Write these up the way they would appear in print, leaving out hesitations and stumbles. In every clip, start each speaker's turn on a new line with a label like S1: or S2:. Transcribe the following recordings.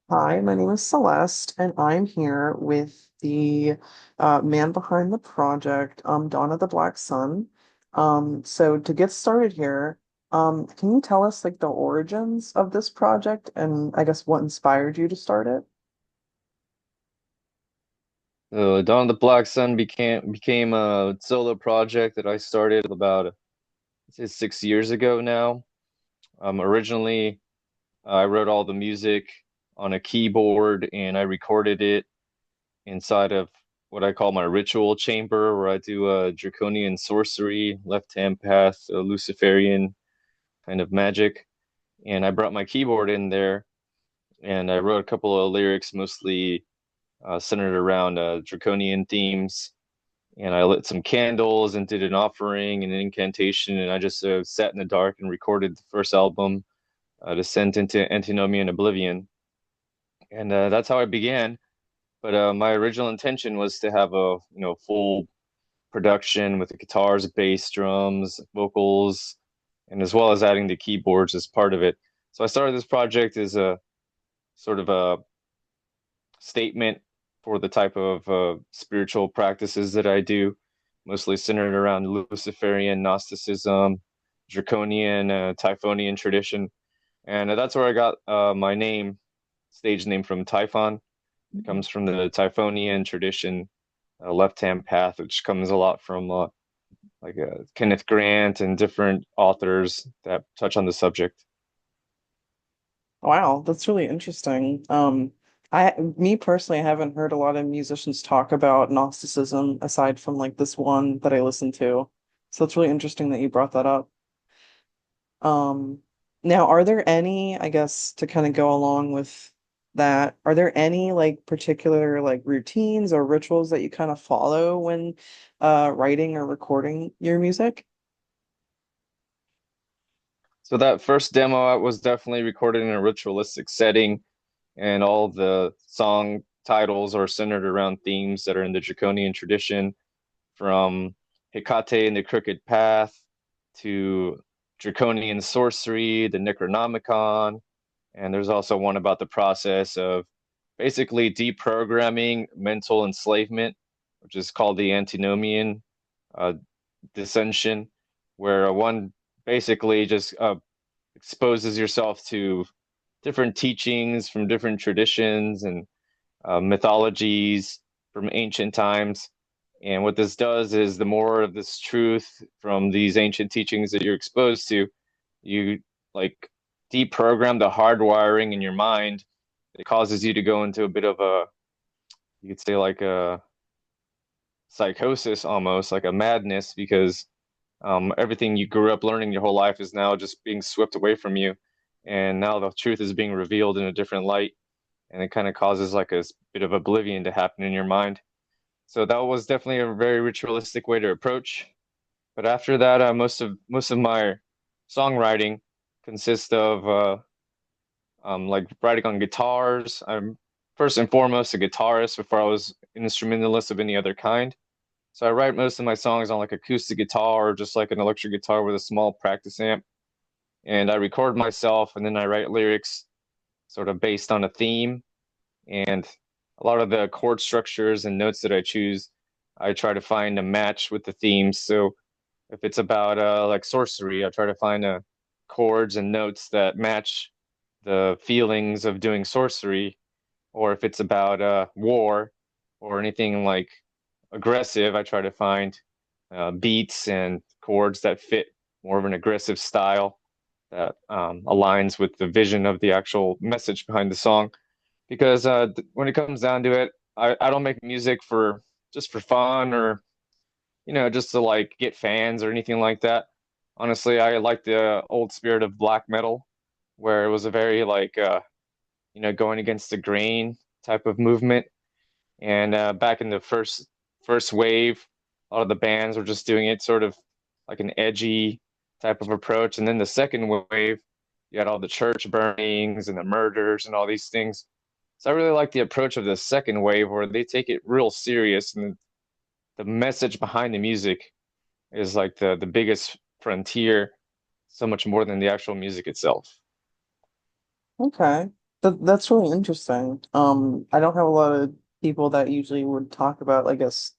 S1: Hi, my name is Celeste, and I'm here with the man behind the project, Dawn of the Black Sun. So to get started here, can you tell us like the origins of this project and I guess what inspired you to start it?
S2: Dawn of the Black Sun became a solo project that I started about I'd say 6 years ago now. Originally, I wrote all the music on a keyboard and I recorded it inside of what I call my ritual chamber, where I do draconian sorcery, left-hand path, Luciferian kind of magic. And I brought my keyboard in there and I wrote a couple of lyrics, mostly centered around draconian themes, and I lit some candles and did an offering and an incantation, and I just sat in the dark and recorded the first album, Descent into Antinomian Oblivion, and that's how I began. But my original intention was to have a full production with the guitars, bass, drums, vocals, and as well as adding the keyboards as part of it. So I started this project as a sort of a statement for the type of spiritual practices that I do, mostly centered around Luciferian Gnosticism, Draconian, Typhonian tradition. And that's where I got my name, stage name from Typhon. It comes from the Typhonian tradition, left-hand path, which comes a lot from Kenneth Grant and different authors that touch on the subject.
S1: Wow, that's really interesting. Me personally, I haven't heard a lot of musicians talk about Gnosticism aside from like this one that I listened to. So it's really interesting that you brought that up. Um, Now, are there any, I guess, to kind of go along with that, are there any like particular like routines or rituals that you kind of follow when writing or recording your music?
S2: So that first demo was definitely recorded in a ritualistic setting, and all the song titles are centered around themes that are in the Draconian tradition, from Hecate and the Crooked Path to Draconian sorcery, the Necronomicon, and there's also one about the process of basically deprogramming mental enslavement, which is called the Antinomian uh, dissension, where one basically just exposes yourself to different teachings from different traditions and mythologies from ancient times. And what this does is the more of this truth from these ancient teachings that you're exposed to, you like deprogram the hardwiring in your mind. It causes you to go into a bit of a, you could say like a psychosis almost, like a madness, because everything you grew up learning your whole life is now just being swept away from you. And now the truth is being revealed in a different light. And it kind of causes like a bit of oblivion to happen in your mind. So that was definitely a very ritualistic way to approach. But after that, most of my songwriting consists of like writing on guitars. I'm first and foremost a guitarist before I was an instrumentalist of any other kind. So I write most of my songs on like acoustic guitar or just like an electric guitar with a small practice amp. And I record myself and then I write lyrics sort of based on a theme. And a lot of the chord structures and notes that I choose, I try to find a match with the themes. So if it's about like sorcery, I try to find chords and notes that match the feelings of doing sorcery. Or if it's about war or anything like aggressive, I try to find beats and chords that fit more of an aggressive style that aligns with the vision of the actual message behind the song. Because when it comes down to it, I don't make music for just for fun or just to like get fans or anything like that. Honestly, I like the old spirit of black metal, where it was a very like going against the grain type of movement. And back in the first wave, a lot of the bands were just doing it sort of like an edgy type of approach. And then the second wave, you had all the church burnings and the murders and all these things. So I really like the approach of the second wave where they take it real serious and the message behind the music is like the biggest frontier, so much more than the actual music itself.
S1: Okay. That's really interesting. I don't have a lot of people that usually would talk about, I guess,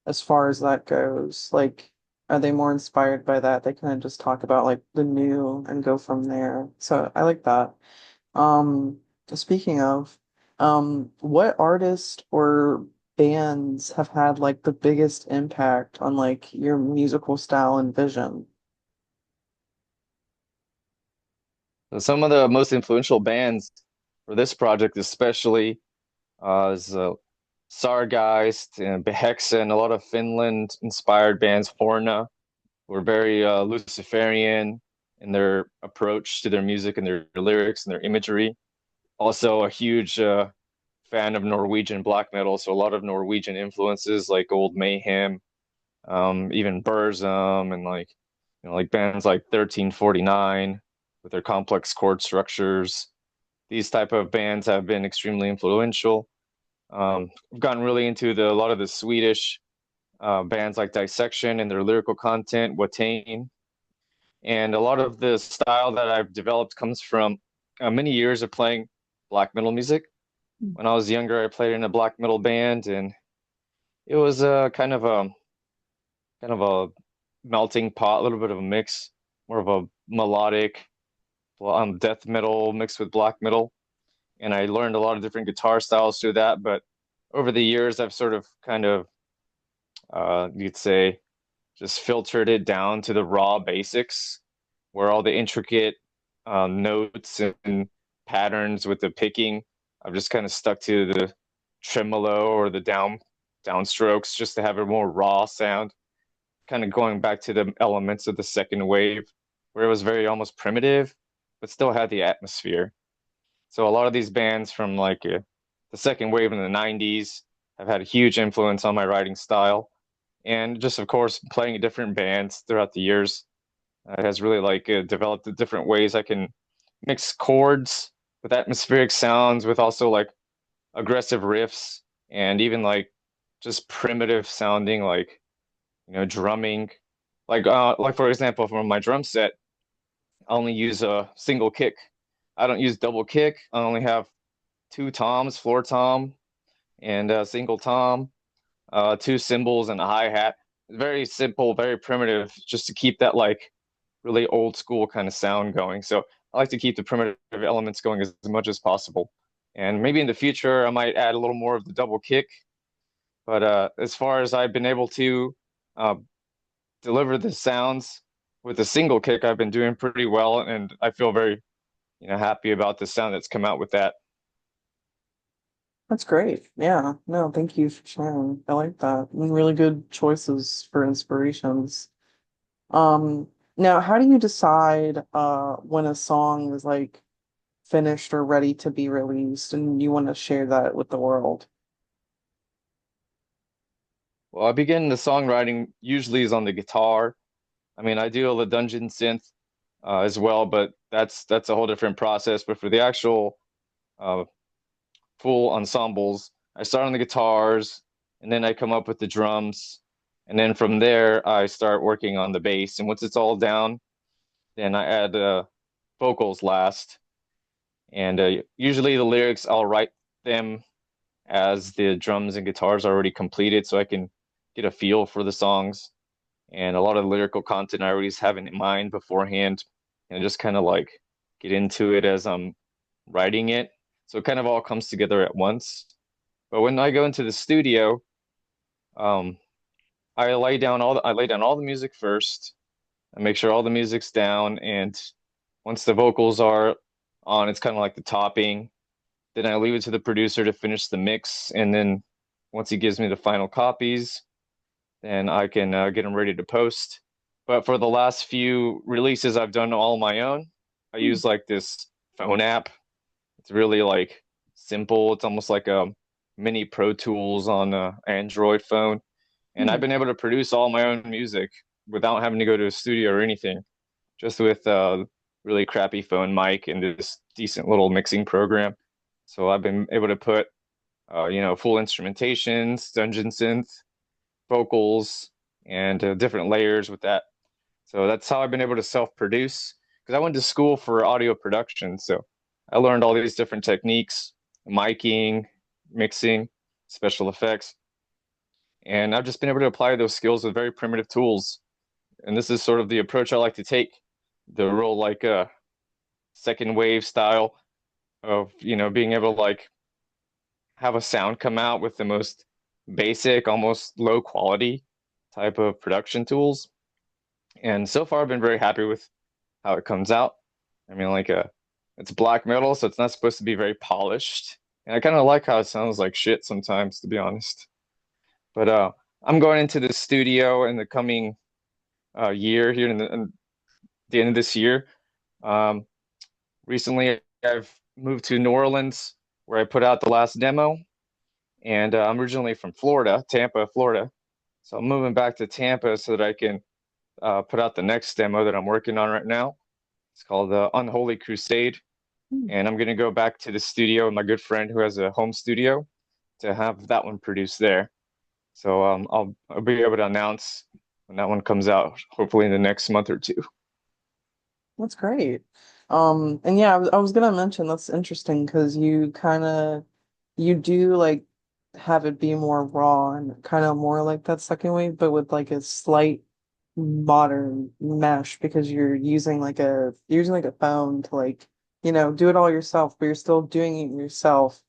S1: as far as that goes. Like, are they more inspired by that? They kind of just talk about like the new and go from there. So I like that. Um, speaking of, what artist or bands have had like the biggest impact on like your musical style and vision?
S2: So some of the most influential bands for this project, especially, is Sargeist and Behexen, a lot of Finland-inspired bands, Horna, were very Luciferian in their approach to their music and their lyrics and their imagery. Also, a huge fan of Norwegian black metal, so a lot of Norwegian influences like Old Mayhem, even Burzum, and like like bands like 1349 with their complex chord structures. These type of bands have been extremely influential. I've gotten really into a lot of the Swedish bands like Dissection and their lyrical content, Watain, and a lot of the style that I've developed comes from many years of playing black metal music. When I was younger, I played in a black metal band, and it was kind of a melting pot, a little bit of a mix, more of a melodic death metal mixed with black metal. And I learned a lot of different guitar styles through that. But over the years, I've sort of kind of you'd say just filtered it down to the raw basics, where all the intricate notes and patterns with the picking, I've just kind of stuck to the tremolo or the downstrokes just to have a more raw sound, kind of going back to the elements of the second wave, where it was very almost primitive, but still had the atmosphere. So a lot of these bands from like the second wave in the 90s have had a huge influence on my writing style. And just, of course, playing in different bands throughout the years has really like developed the different ways I can mix chords with atmospheric sounds, with also like aggressive riffs, and even like just primitive sounding, like drumming. Like for example, from my drum set, I only use a single kick. I don't use double kick. I only have two toms, floor tom and a single tom, two cymbals and a hi-hat. Very simple, very primitive, just to keep that like really old school kind of sound going. So I like to keep the primitive elements going as much as possible. And maybe in the future, I might add a little more of the double kick. But as far as I've been able to uh, deliver the sounds with a single kick, I've been doing pretty well, and I feel very, happy about the sound that's come out with that.
S1: That's great. Yeah. No, thank you for sharing. I like that. And really good choices for inspirations. Now, how do you decide when a song is like finished or ready to be released and you want to share that with the world?
S2: Well, I begin the songwriting usually is on the guitar. I mean, I do all the dungeon synth as well, but that's a whole different process. But for the actual uh, full ensembles, I start on the guitars, and then I come up with the drums, and then from there I start working on the bass. And once it's all down, then I add vocals last. And usually the lyrics I'll write them as the drums and guitars are already completed, so I can get a feel for the songs. And a lot of the lyrical content I already have in mind beforehand, and just kind of like get into it as I'm writing it. So it kind of all comes together at once. But when I go into the studio, um, I lay down all the music first. I make sure all the music's down, and once the vocals are on, it's kind of like the topping. Then I leave it to the producer to finish the mix, and then once he gives me the final copies, then I can get them ready to post. But for the last few releases, I've done all on my own. I use like this phone app. It's really like simple. It's almost like a mini Pro Tools on a Android phone. And I've
S1: Hmm.
S2: been able to produce all my own music without having to go to a studio or anything, just with a really crappy phone mic and this decent little mixing program. So I've been able to put, full instrumentations, dungeon synth, vocals, and different layers with that. So that's how I've been able to self-produce because I went to school for audio production. So I learned all these different techniques, miking, mixing, special effects, and I've just been able to apply those skills with very primitive tools. And this is sort of the approach I like to take, the real like second wave style of, being able to like have a sound come out with the most basic, almost low quality type of production tools. And so far I've been very happy with how it comes out. I mean, like it's black metal, so it's not supposed to be very polished. And I kind of like how it sounds like shit sometimes, to be honest. But I'm going into the studio in the coming year here in the end of this year. Um, Recently, I've moved to New Orleans, where I put out the last demo, and I'm originally from Florida, Tampa, Florida. So I'm moving back to Tampa so that I can put out the next demo that I'm working on right now. It's called Unholy Crusade,
S1: Hmm.
S2: and I'm gonna go back to the studio with my good friend who has a home studio to have that one produced there. So I'll be able to announce when that one comes out, hopefully in the next month or two.
S1: That's great. And yeah, I was gonna mention that's interesting because you do like have it be more raw and kind of more like that second wave, but with like a slight modern mesh because you're using like a phone to like, do it all yourself, but you're still doing it yourself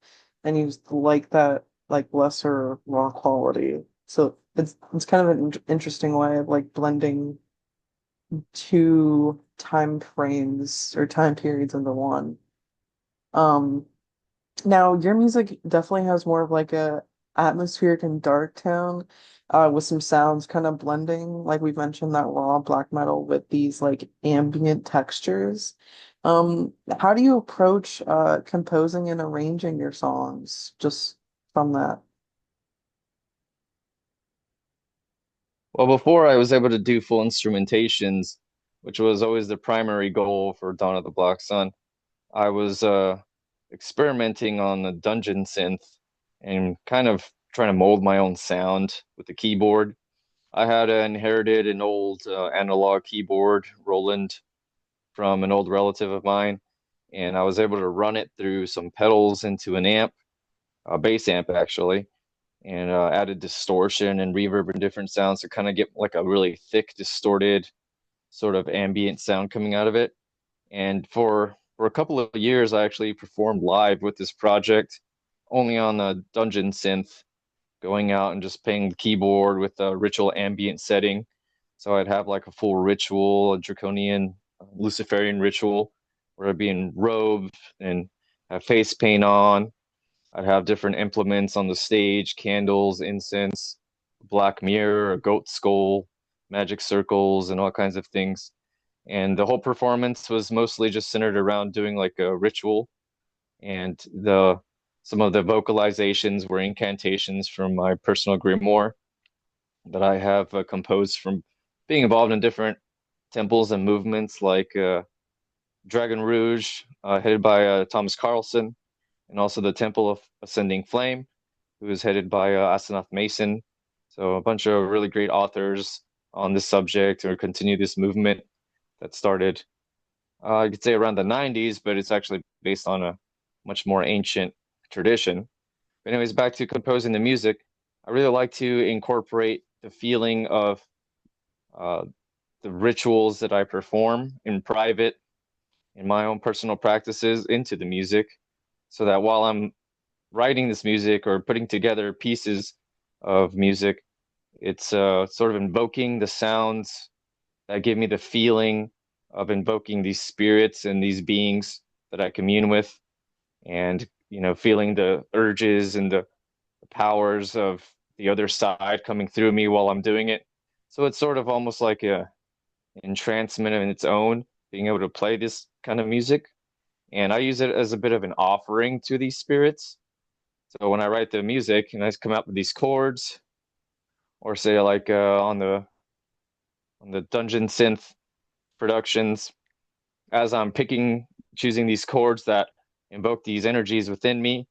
S1: and you like that like lesser raw quality. So it's kind of an interesting way of like blending two time frames or time periods into one. Um, Now your music definitely has more of like a atmospheric and dark tone, with some sounds kind of blending, like we've mentioned that raw black metal with these like ambient textures. How do you approach composing and arranging your songs just from that?
S2: Well, before I was able to do full instrumentations, which was always the primary goal for Dawn of the Black Sun, I was experimenting on the dungeon synth and kind of trying to mold my own sound with the keyboard. I had inherited an old analog keyboard, Roland, from an old relative of mine, and I was able to run it through some pedals into an amp, a bass amp actually, and added distortion and reverb and different sounds to kind of get like a really thick, distorted sort of ambient sound coming out of it. And for a couple of years, I actually performed live with this project, only on the dungeon synth, going out and just playing the keyboard with a ritual ambient setting. So I'd have like a full ritual, a draconian Luciferian ritual, where I'd be in robes and have face paint on. I'd have different implements on the stage, candles, incense, black mirror, a goat skull, magic circles, and all kinds of things. And the whole performance was mostly just centered around doing like a ritual, and the some of the vocalizations were incantations from my personal grimoire that I have composed from being involved in different temples and movements like Dragon Rouge, headed by Thomas Carlson, and also the Temple of Ascending Flame, who is headed by Asenath Mason. So a bunch of really great authors on this subject or continue this movement that started, I could say around the 90s, but it's actually based on a much more ancient tradition. But anyways, back to composing the music. I really like to incorporate the feeling of uh, the rituals that I perform in private, in my own personal practices, into the music, so that while I'm writing this music or putting together pieces of music, it's sort of invoking the sounds that give me the feeling of invoking these spirits and these beings that I commune with, and feeling the urges and the powers of the other side coming through me while I'm doing it. So it's sort of almost like a entrancement in its own, being able to play this kind of music. And I use it as a bit of an offering to these spirits. So when I write the music and I come up with these chords, or say like on the dungeon synth productions, as I'm choosing these chords that invoke these energies within me,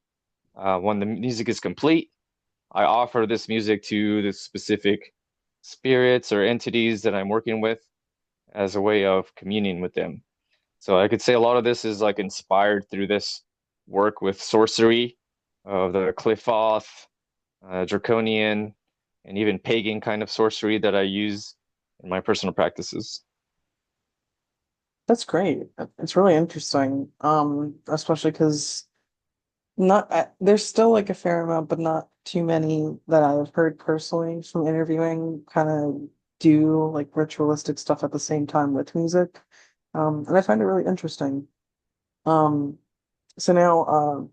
S2: when the music is complete, I offer this music to the specific spirits or entities that I'm working with as a way of communing with them. So I could say a lot of this is like inspired through this work with sorcery, of the Qliphoth, Draconian, and even pagan kind of sorcery that I use in my personal practices.
S1: That's great. It's really interesting. Especially because not there's still like a fair amount, but not too many that I've heard personally from interviewing kind of do like ritualistic stuff at the same time with music. And I find it really interesting. Um, so now,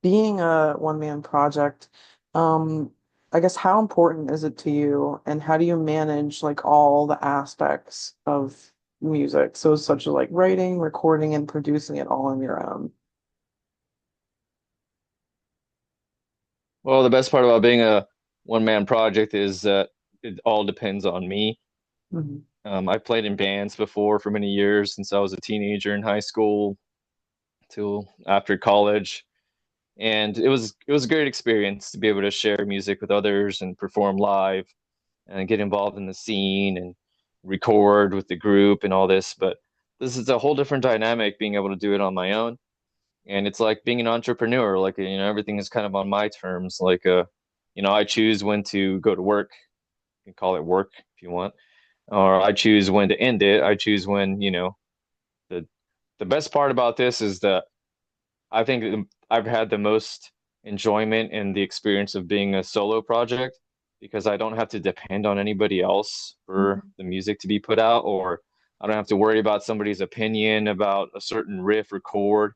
S1: being a one-man project, um, I guess how important is it to you, and how do you manage like all the aspects of music? So such as like writing, recording, and producing it all on your own.
S2: Well, the best part about being a one-man project is that it all depends on me.
S1: Mhm.
S2: I've played in bands before for many years since I was a teenager in high school till after college. And it was a great experience to be able to share music with others and perform live and get involved in the scene and record with the group and all this. But this is a whole different dynamic being able to do it on my own. And it's like being an entrepreneur, like everything is kind of on my terms. Like I choose when to go to work. You can call it work if you want. Or I choose when to end it. I choose when, the the best part about this is that I think I've had the most enjoyment in the experience of being a solo project because I don't have to depend on anybody else for
S1: Mhm.
S2: the music to be put out, or I don't have to worry about somebody's opinion about a certain riff or chord.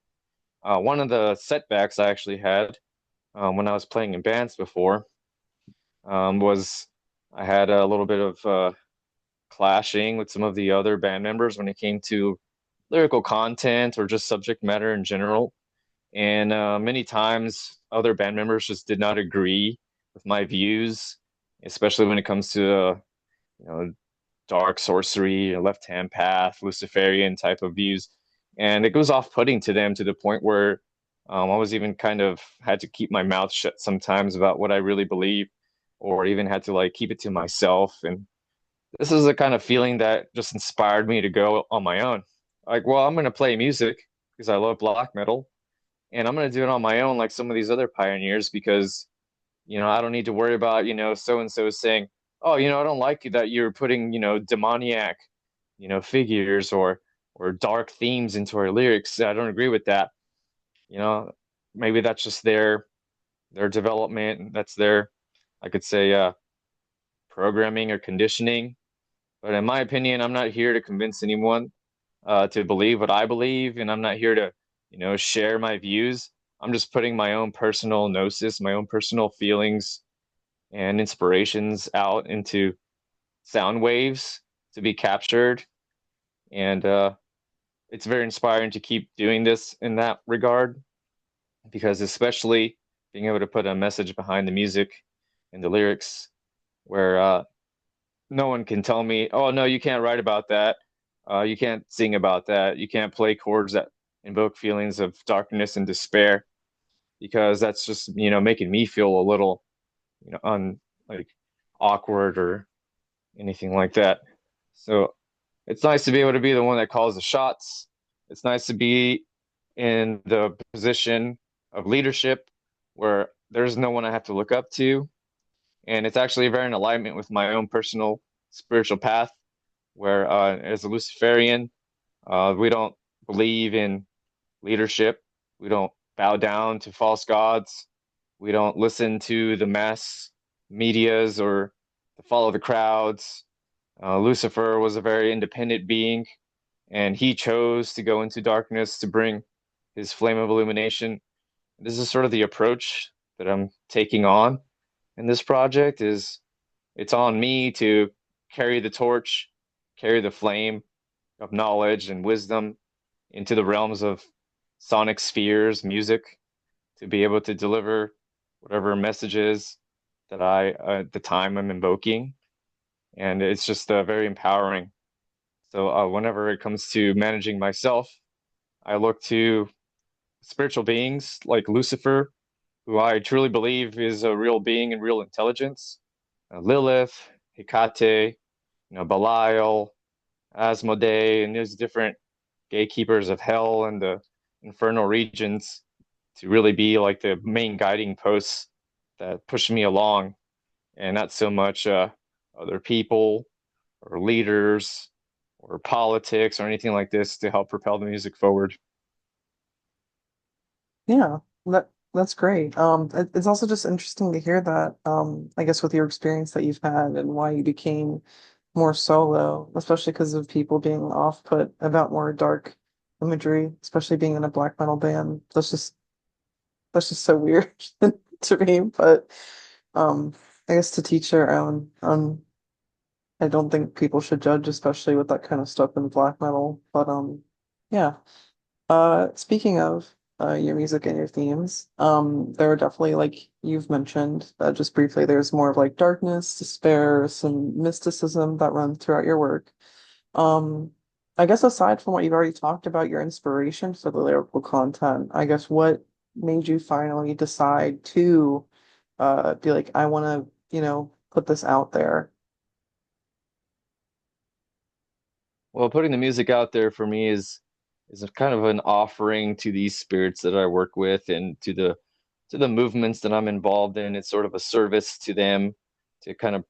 S2: One of the setbacks I actually had when I was playing in bands before was I had a little bit of clashing with some of the other band members when it came to lyrical content or just subject matter in general. And many times, other band members just did not agree with my views, especially when it comes to you know dark sorcery, left hand path, Luciferian type of views, and it goes off-putting to them to the point where I was even kind of had to keep my mouth shut sometimes about what I really believe, or even had to like keep it to myself. And this is the kind of feeling that just inspired me to go on my own. Like, well, I'm going to play music because I love black metal and I'm gonna do it on my own, like some of these other pioneers, because I don't need to worry about so and so saying, oh, I don't like that you're putting demoniac figures or dark themes into our lyrics. I don't agree with that. You know, maybe that's just their development. That's their, I could say, programming or conditioning. But in my opinion, I'm not here to convince anyone to believe what I believe, and I'm not here to, share my views. I'm just putting my own personal gnosis, my own personal feelings and inspirations out into sound waves to be captured. And it's very inspiring to keep doing this in that regard, because especially being able to put a message behind the music and the lyrics where no one can tell me, oh, no, you can't write about that. You can't sing about that. You can't play chords that invoke feelings of darkness and despair, because that's just, making me feel a little, like awkward or anything like that. So it's nice to be able to be the one that calls the shots. It's nice to be in the position of leadership where there's no one I have to look up to. And it's actually very in alignment with my own personal spiritual path, where as a Luciferian, we don't believe in leadership. We don't bow down to false gods. We don't listen to the mass medias or to follow the crowds. Lucifer was a very independent being, and he chose to go into darkness to bring his flame of illumination. This is sort of the approach that I'm taking on in this project. Is it's on me to carry the torch, carry the flame of knowledge and wisdom into the realms of sonic spheres, music, to be able to deliver whatever messages that at the time I'm invoking. And it's just very empowering. So whenever it comes to managing myself, I look to spiritual beings like Lucifer, who I truly believe is a real being and real intelligence, Lilith, Hecate, Belial, Asmodee, and there's different gatekeepers of hell and the infernal regions to really be like the main guiding posts that push me along, and not so much other people or leaders or politics or anything like this to help propel the music forward.
S1: Yeah, that's great. It's also just interesting to hear that, I guess with your experience that you've had and why you became more solo, especially because of people being off-put about more dark imagery, especially being in a black metal band. That's just so weird to me. But um, I guess to teach their own. I don't think people should judge, especially with that kind of stuff in black metal. But yeah. Speaking of your music and your themes, there are definitely like you've mentioned just briefly, there's more of like darkness, despair, some mysticism that runs throughout your work. Um, I guess aside from what you've already talked about, your inspiration for the lyrical content, I guess what made you finally decide to be like, I want to, put this out there.
S2: Well, putting the music out there for me is a kind of an offering to these spirits that I work with and to the movements that I'm involved in. It's sort of a service to them to kind of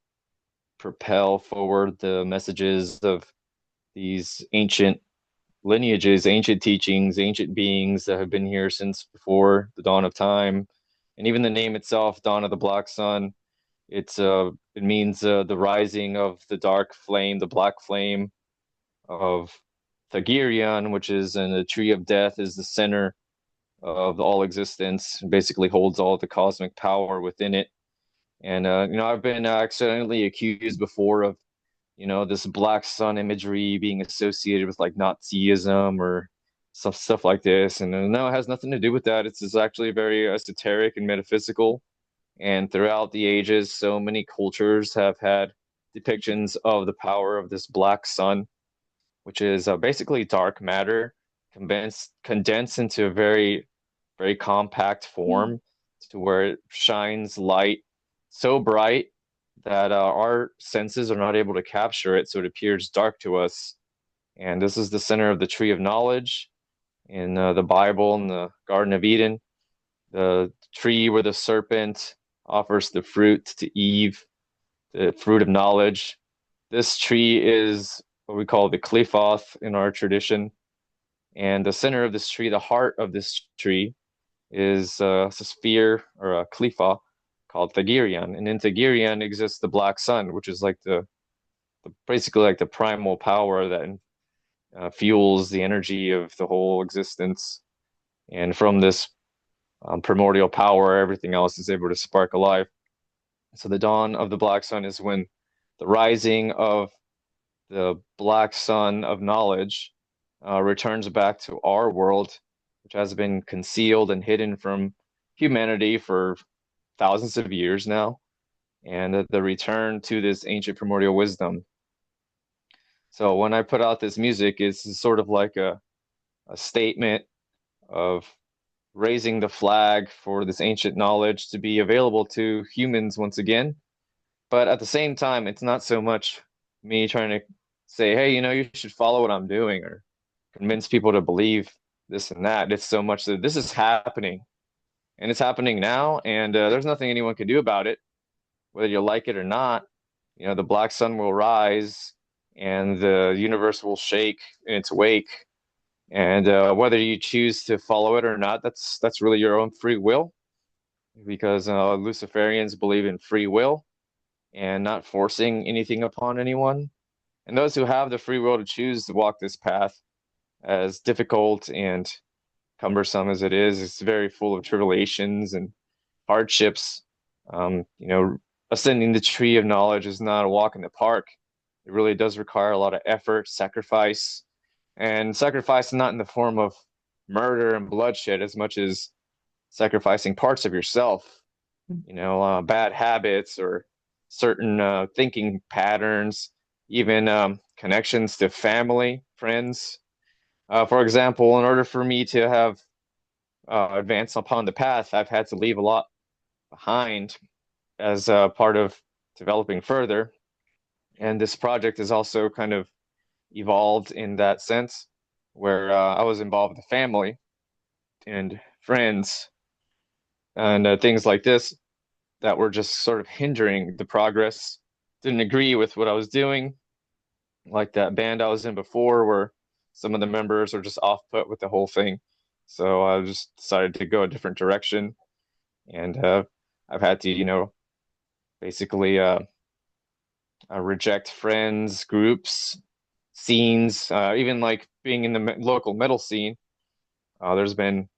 S2: propel forward the messages of these ancient lineages, ancient teachings, ancient beings that have been here since before the dawn of time. And even the name itself, Dawn of the Black Sun, it means the rising of the dark flame, the black flame of Thagirion, which is in the tree of death, is the center of all existence, basically holds all the cosmic power within it. And I've been accidentally accused before of, this black sun imagery being associated with like Nazism or stuff like this. And no, it has nothing to do with that. It's actually very esoteric and metaphysical. And throughout the ages, so many cultures have had depictions of the power of this black sun, which is basically dark matter condensed into a very, very compact form to where it shines light so bright that our senses are not able to capture it, so it appears dark to us. And this is the center of the tree of knowledge in the Bible, in the Garden of Eden, the tree where the serpent offers the fruit to Eve, the fruit of knowledge. This tree is what we call the Qliphoth in our tradition. And the center of this tree, the heart of this tree, is a sphere or a Qliphoth called Thagirion. And in Thagirion exists the black sun, which is like basically like the primal power that fuels the energy of the whole existence. And from this primordial power, everything else is able to spark alive. So the dawn of the black sun is when the rising of the black sun of knowledge returns back to our world, which has been concealed and hidden from humanity for thousands of years now, and the return to this ancient primordial wisdom. So when I put out this music, it's sort of like a statement of raising the flag for this ancient knowledge to be available to humans once again. But at the same time, it's not so much me trying to say, hey, you should follow what I'm doing or convince people to believe this and that. It's so much that this is happening and it's happening now, and there's nothing anyone can do about it, whether you like it or not. The black sun will rise and the universe will shake in its wake. And whether you choose to follow it or not, that's really your own free will, because Luciferians believe in free will and not forcing anything upon anyone. And those who have the free will to choose to walk this path, as difficult and cumbersome as it is, it's very full of tribulations and hardships. Ascending the tree of knowledge is not a walk in the park. It really does require a lot of effort, sacrifice, and sacrifice not in the form of murder and bloodshed as much as sacrificing parts of yourself, bad habits or certain thinking patterns, even connections to family, friends. For example, in order for me to have advanced upon the path, I've had to leave a lot behind as part of developing further. And this project is also kind of evolved in that sense. where I was involved with family and friends and things like this that were just sort of hindering the progress. Didn't agree with what I was doing, like that band I was in before, where some of the members are just off put with the whole thing. So I just decided to go a different direction, and I've had to, basically reject friends, groups, scenes, even like being in the local metal scene. There's been,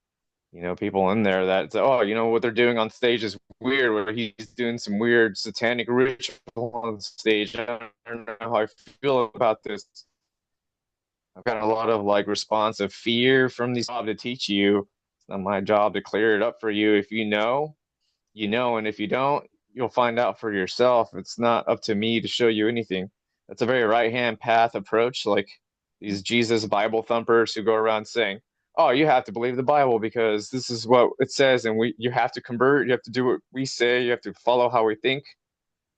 S2: people in there that say, oh, what they're doing on stage is weird, where he's doing some weird satanic ritual on stage. I don't know how I feel about this. I've got a lot of like response of fear from these job to teach you. It's not my job to clear it up for you. If you know, you know, and if you don't, you'll find out for yourself. It's not up to me to show you anything. That's a very right-hand path approach, like these Jesus Bible thumpers who go around saying, "Oh, you have to believe the Bible because this is what it says, and you have to convert, you have to do what we say, you have to follow how we think."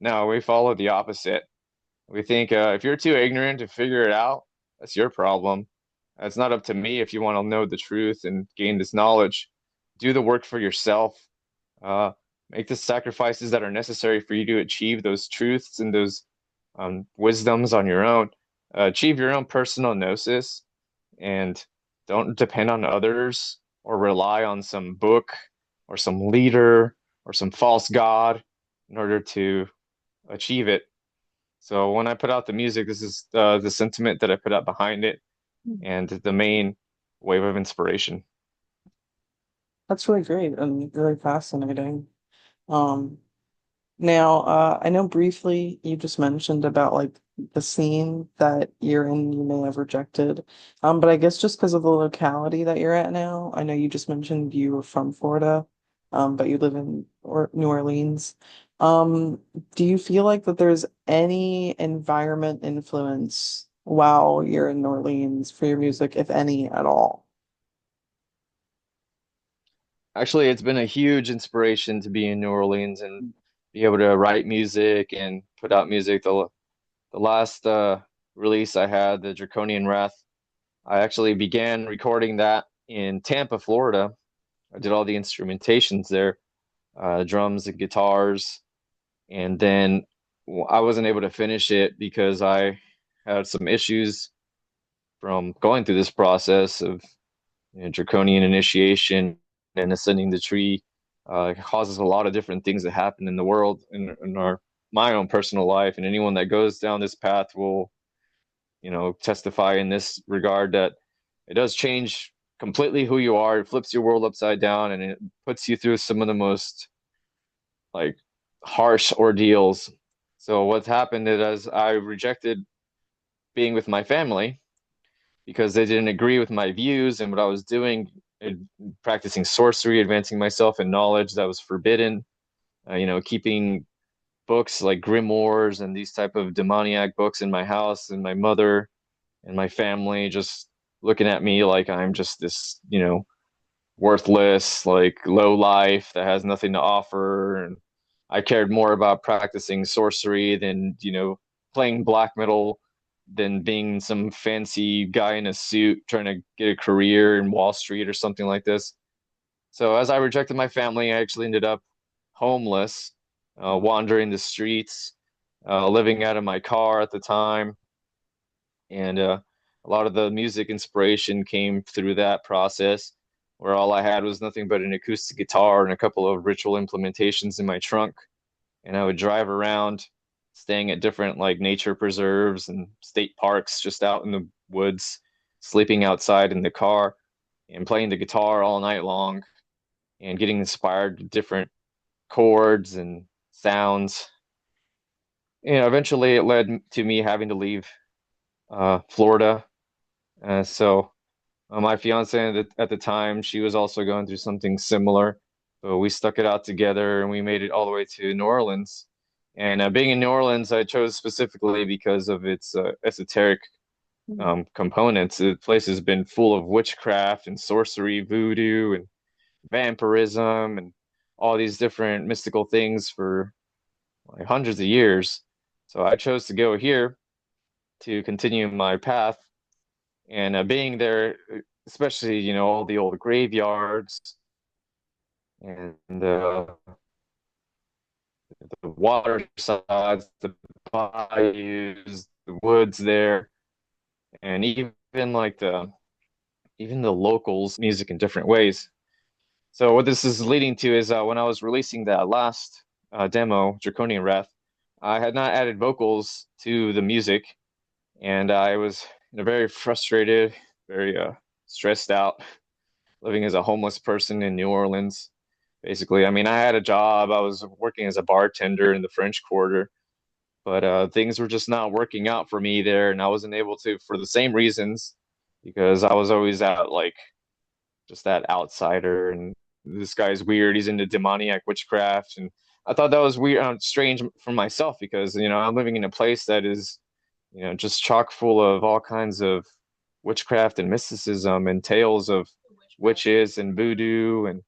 S2: No, we follow the opposite. We think if you're too ignorant to figure it out, that's your problem. It's not up to me if you want to know the truth and gain this knowledge. Do the work for yourself. Uh, make the sacrifices that are necessary for you to achieve those truths and those wisdoms on your own. Achieve your own personal gnosis and don't depend on others or rely on some book or some leader or some false god in order to achieve it. So when I put out the music, this is the sentiment that I put out behind it and the main wave of inspiration.
S1: That's really great and really fascinating. Um, Now, I know briefly you just mentioned about like the scene that you're in, you may have rejected. But I guess just because of the locality that you're at now, I know you just mentioned you were from Florida, but you live in or New Orleans. Um, do you feel like that there's any environment influence while you're in New Orleans for your music, if any at all?
S2: Actually, it's been a huge inspiration to be in New Orleans and be able to write music and put out music. The last release I had, the Draconian Wrath, I actually began recording that in Tampa, Florida. I did all the instrumentations there, drums and guitars, and then I wasn't able to finish it because I had some issues from going through this process of draconian initiation and ascending the tree. It causes a lot of different things that happen in the world in our my own personal life, and anyone that goes down this path will, testify in this regard that it does change completely who you are. It flips your world upside down, and it puts you through some of the most like harsh ordeals. So what's happened is I rejected being with my family because they didn't agree with my views and what I was doing, practicing sorcery, advancing myself in knowledge that was forbidden, keeping books like grimoires and these type of demoniac books in my house, and my mother and my family just looking at me like I'm just this, worthless, like low life that has nothing to offer. And I cared more about practicing sorcery than, playing black metal than being some fancy guy in a suit trying to get a career in Wall Street or something like this. So as I rejected my family, I actually ended up homeless, wandering the streets, living out of my car at the time. And a lot of the music inspiration came through that process, where all I had was nothing but an acoustic guitar and a couple of ritual implementations in my trunk. And I would drive around, staying at different like nature preserves and state parks just out in the woods, sleeping outside in the car and playing the guitar all night long and getting inspired to different chords and sounds. Eventually it led to me having to leave Florida. So my fiance at the time, she was also going through something similar, but we stuck it out together and we made it all the way to New Orleans. And being in New Orleans, I chose specifically because of its esoteric components. The place has been full of witchcraft and sorcery, voodoo and vampirism and all these different mystical things for like hundreds of years. So I chose to go here to continue my path And being there, especially, all the old graveyards and the water sides, the bayous, the woods there, and even like the locals music in different ways. So what this is leading to is when I was releasing that last demo, Draconian Wrath, I had not added vocals to the music, and I was very frustrated, very stressed out, living as a homeless person in New Orleans. Basically, I mean, I had a job. I was working as a bartender in the French Quarter, but things were just not working out for me there, and I wasn't able to for the same reasons because I was always at like just that outsider, and this guy's weird. He's into demoniac witchcraft, and I thought that was weird, strange for myself because I'm living in a place that is just chock full of all kinds of witchcraft and mysticism and tales of witches and voodoo and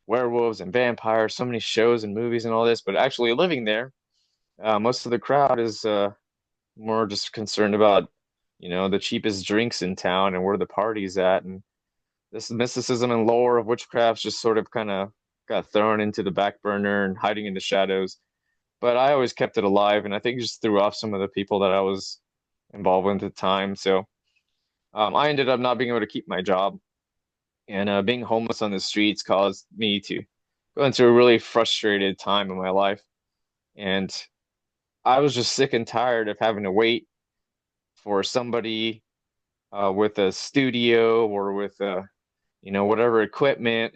S2: werewolves and vampires, so many shows and movies and all this. But actually living there, most of the crowd is more just concerned about, the cheapest drinks in town and where the party's at. And this mysticism and lore of witchcraft just sort of kind of got thrown into the back burner and hiding in the shadows. But I always kept it alive, and I think it just threw off some of the people that I was involved with at the time. So I ended up not being able to keep my job, and being homeless on the streets caused me to go into a really frustrated time in my life. And I was just sick and tired of having to wait for somebody with a studio or with whatever equipment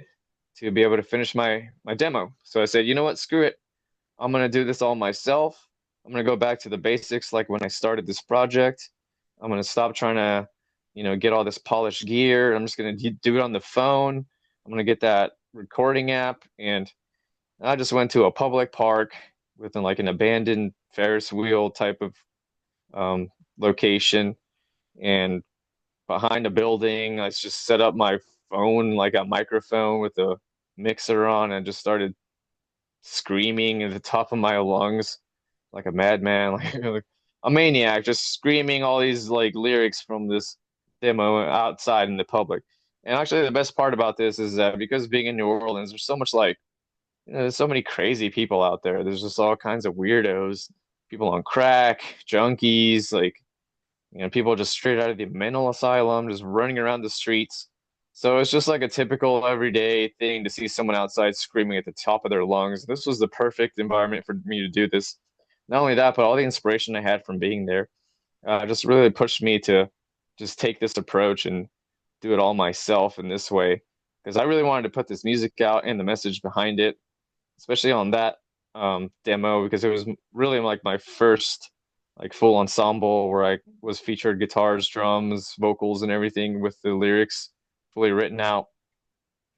S2: to be able to finish my demo. So I said, you know what, screw it. I'm gonna do this all myself. I'm gonna go back to the basics like when I started this project. I'm gonna stop trying to, get all this polished gear. I'm just gonna do it on the phone. I'm gonna get that recording app, and I just went to a public park within like an abandoned Ferris wheel type of um, location, and behind a building, I just set up my phone like a microphone with a mixer on and just started screaming at the top of my lungs like a madman, like a maniac, just screaming all these like lyrics from this demo outside in the public. And actually, the best part about this is that because being in New Orleans, there's so much like, there's so many crazy people out there. There's just all kinds of weirdos, people on crack, junkies, like, people just straight out of the mental asylum, just running around the streets. So it's just like a typical everyday thing to see someone outside screaming at the top of their lungs. This was the perfect environment for me to do this. Not only that, but all the inspiration I had from being there just really pushed me to just take this approach and do it all myself in this way. Because I really wanted to put this music out and the message behind it, especially on that demo, because it was really like my first like full ensemble where I was featured guitars, drums, vocals, and everything with the lyrics fully written out,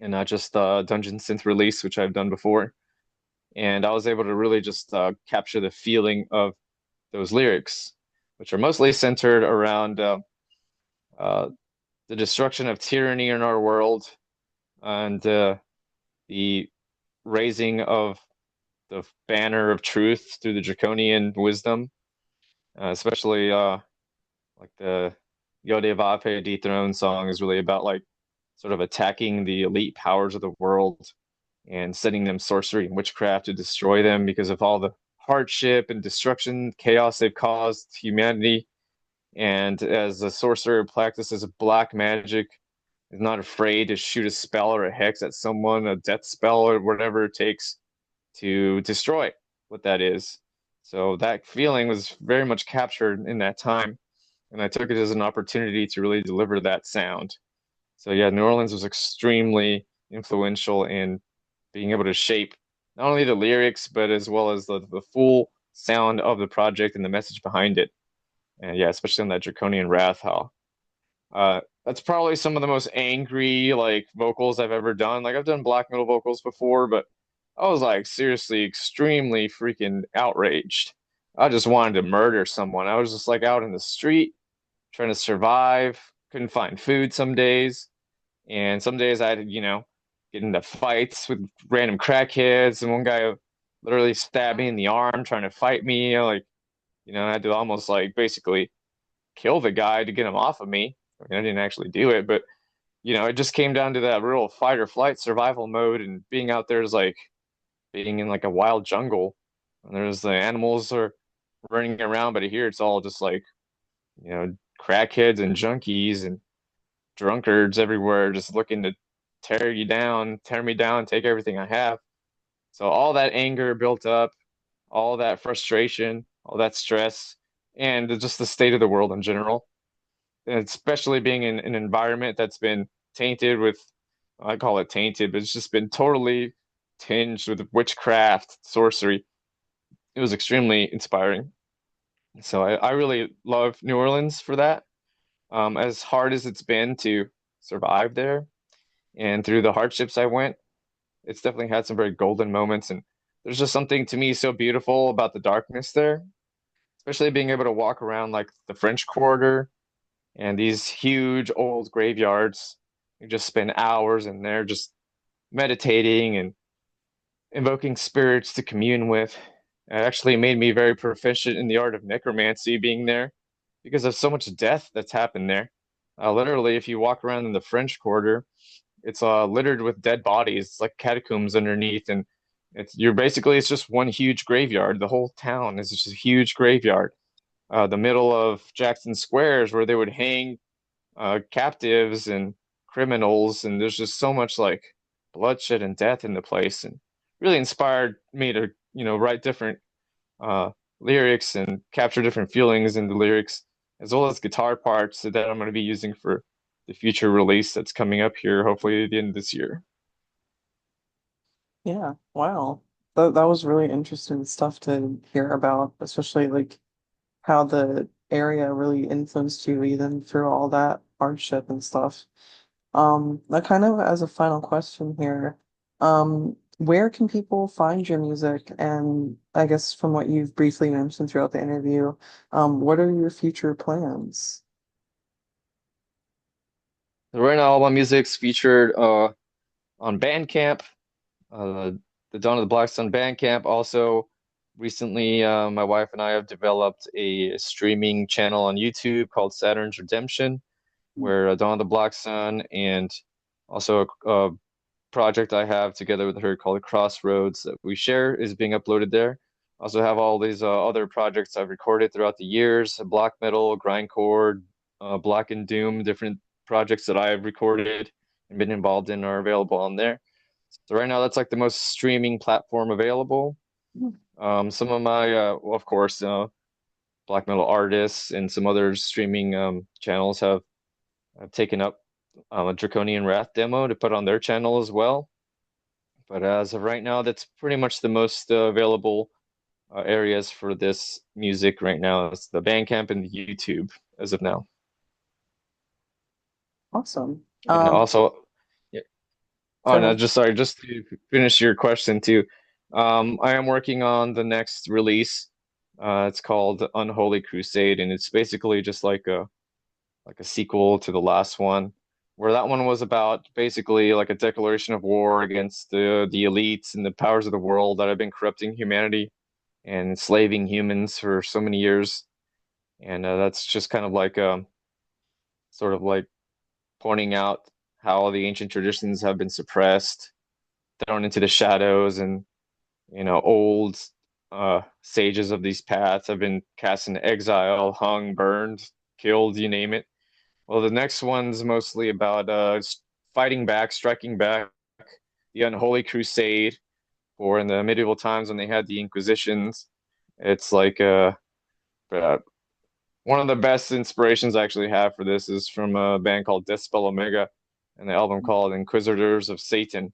S2: and not just dungeon synth release, which I've done before. And I was able to really just capture the feeling of those lyrics, which are mostly centered around uh, the destruction of tyranny in our world and the raising of the banner of truth through the draconian wisdom, especially like the Yode Vape Dethrone song is really about like sort of attacking the elite powers of the world and sending them sorcery and witchcraft to destroy them because of all the hardship and destruction, chaos they've caused to humanity. And as a sorcerer who practices black magic, is not afraid to shoot a spell or a hex at someone, a death spell or whatever it takes to destroy what that is. So that feeling was very much captured in that time, and I took it as an opportunity to really deliver that sound. So yeah, New Orleans was extremely influential in being able to shape not only the lyrics, but as well as the full sound of the project and the message behind it. And yeah, especially on that Draconian Wrath, how that's probably some of the most angry like vocals I've ever done. Like I've done black metal vocals before, but I was like seriously extremely freaking outraged. I just wanted to murder someone. I was just like out in the street trying to survive. Couldn't find food some days. And some days I had to, get into fights with random crackheads. And one guy literally stabbed me in the arm trying to fight me. Like, I had to almost like basically kill the guy to get him off of me. I mean, I didn't actually do it, but it just came down to that real fight or flight survival mode, and being out there is like being in like a wild jungle. And there's the animals are running around, but here it's all just like, crackheads and junkies and drunkards everywhere just looking to tear me down, take everything I have. So all that anger built up, all that frustration, all that stress, and just the state of the world in general, and especially being in an environment that's been tainted with, I call it tainted, but it's just been totally tinged with witchcraft, sorcery. It was extremely inspiring. So I really love New Orleans for that. As hard as it's been to survive there and through the hardships I went, it's definitely had some very golden moments. And there's just something to me so beautiful about the darkness there, especially being able to walk around like the French Quarter and these huge old graveyards. You just spend hours in there just meditating and invoking spirits to commune with. It actually made me very proficient in the art of necromancy being there because of so much death that's happened there. Literally, if you walk around in the French Quarter, it's littered with dead bodies. It's like catacombs underneath, and it's just one huge graveyard. The whole town is just a huge graveyard. The middle of Jackson Square is where they would hang captives and criminals, and there's just so much like bloodshed and death in the place, and really inspired me to write different uh, lyrics and capture different feelings in the lyrics, as well as guitar parts that I'm going to be using for the future release that's coming up here, hopefully at the end of this year.
S1: Yeah, wow. That was really interesting stuff to hear about, especially like how the area really influenced you even through all that hardship and stuff. Like kind of as a final question here, where can people find your music? And I guess from what you've briefly mentioned throughout the interview, what are your future plans?
S2: So right now, all my music's featured on Bandcamp, uh, the Dawn of the Black Sun Bandcamp. Also, recently, my wife and I have developed a streaming channel on YouTube called Saturn's Redemption, where Dawn of the Black Sun and also a project I have together with her called Crossroads that we share is being uploaded there. Also have all these other projects I've recorded throughout the years, black metal, grindcore, black and doom, different projects that I've recorded and been involved in are available on there. So right now that's like the most streaming platform available. Some of my, well, of course, black metal artists and some other streaming channels have taken up a Draconian Wrath demo to put on their channel as well. But as of right now, that's pretty much the most available areas for this music right now. It's the Bandcamp and the YouTube as of now.
S1: Awesome.
S2: And also, yeah.
S1: Go
S2: Oh no,
S1: ahead.
S2: just sorry, just to finish your question too. I am working on the next release. It's called Unholy Crusade, and it's basically just like a sequel to the last one, where that one was about basically like a declaration of war against the elites and the powers of the world that have been corrupting humanity and enslaving humans for so many years. And that's just kind of like sort of like pointing out how the ancient traditions have been suppressed, thrown into the shadows, and old sages of these paths have been cast into exile, hung, burned, killed, you name it. Well, the next one's mostly about fighting back, striking back, the unholy crusade, or in the medieval times when they had the Inquisitions. It's like uh, one of the best inspirations I actually have for this is from a band called Deathspell Omega and the album called Inquisitors of Satan.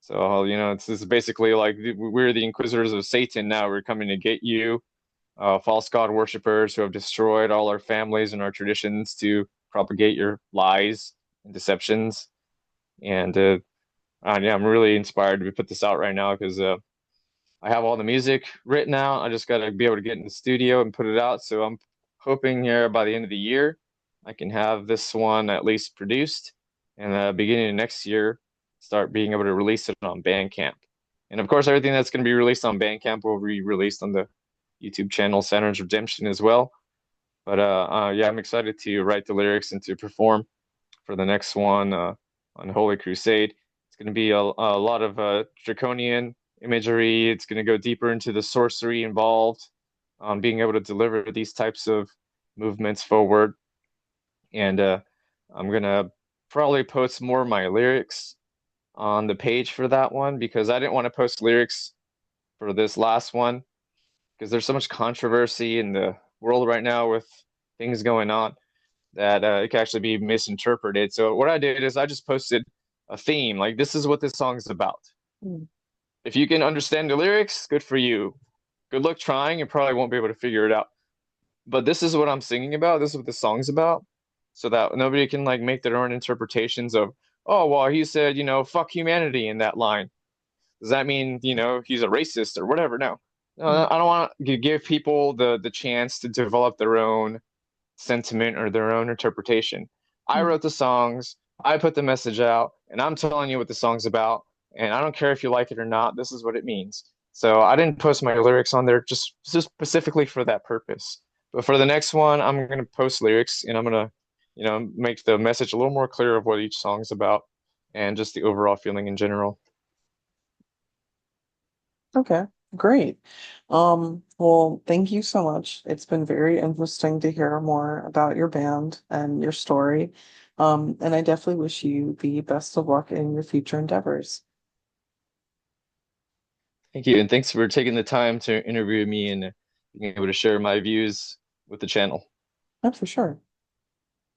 S2: So, this is basically like we're the Inquisitors of Satan now. We're coming to get you, false god worshippers who have destroyed all our families and our traditions to propagate your lies and deceptions. And yeah, I'm really inspired to put this out right now because I have all the music written out. I just got to be able to get in the studio and put it out. So I'm hoping here by the end of the year, I can have this one at least produced, and beginning of next year, start being able to release it on Bandcamp. And of course, everything that's going to be released on Bandcamp will be released on the YouTube channel Saturn's Redemption as well. But yeah, I'm excited to write the lyrics and to perform for the next one on Holy Crusade. It's going to be a lot of draconian imagery. It's going to go deeper into the sorcery involved, being able to deliver these types of movements forward. And I'm going to probably post more of my lyrics on the page for that one because I didn't want to post lyrics for this last one because there's so much controversy in the world right now with things going on that it can actually be misinterpreted. So what I did is I just posted a theme, like this is what this song is about.
S1: Mm.
S2: If you can understand the lyrics, good for you. Good luck trying, you probably won't be able to figure it out. But this is what I'm singing about. This is what the song's about, so that nobody can like make their own interpretations of, oh, well, he said, fuck humanity in that line. Does that mean, he's a racist or whatever? No. No,
S1: Mm.
S2: I don't want to give people the chance to develop their own sentiment or their own interpretation. I
S1: Mm.
S2: wrote the songs, I put the message out, and I'm telling you what the song's about. And I don't care if you like it or not, this is what it means. So I didn't post my lyrics on there just specifically for that purpose. But for the next one, I'm going to post lyrics and I'm going to, make the message a little more clear of what each song's about and just the overall feeling in general.
S1: Okay, great. Well, thank you so much. It's been very interesting to hear more about your band and your story. And I definitely wish you the best of luck in your future endeavors.
S2: Thank you. And thanks for taking the time to interview me and being able to share my views with the channel.
S1: That's for sure.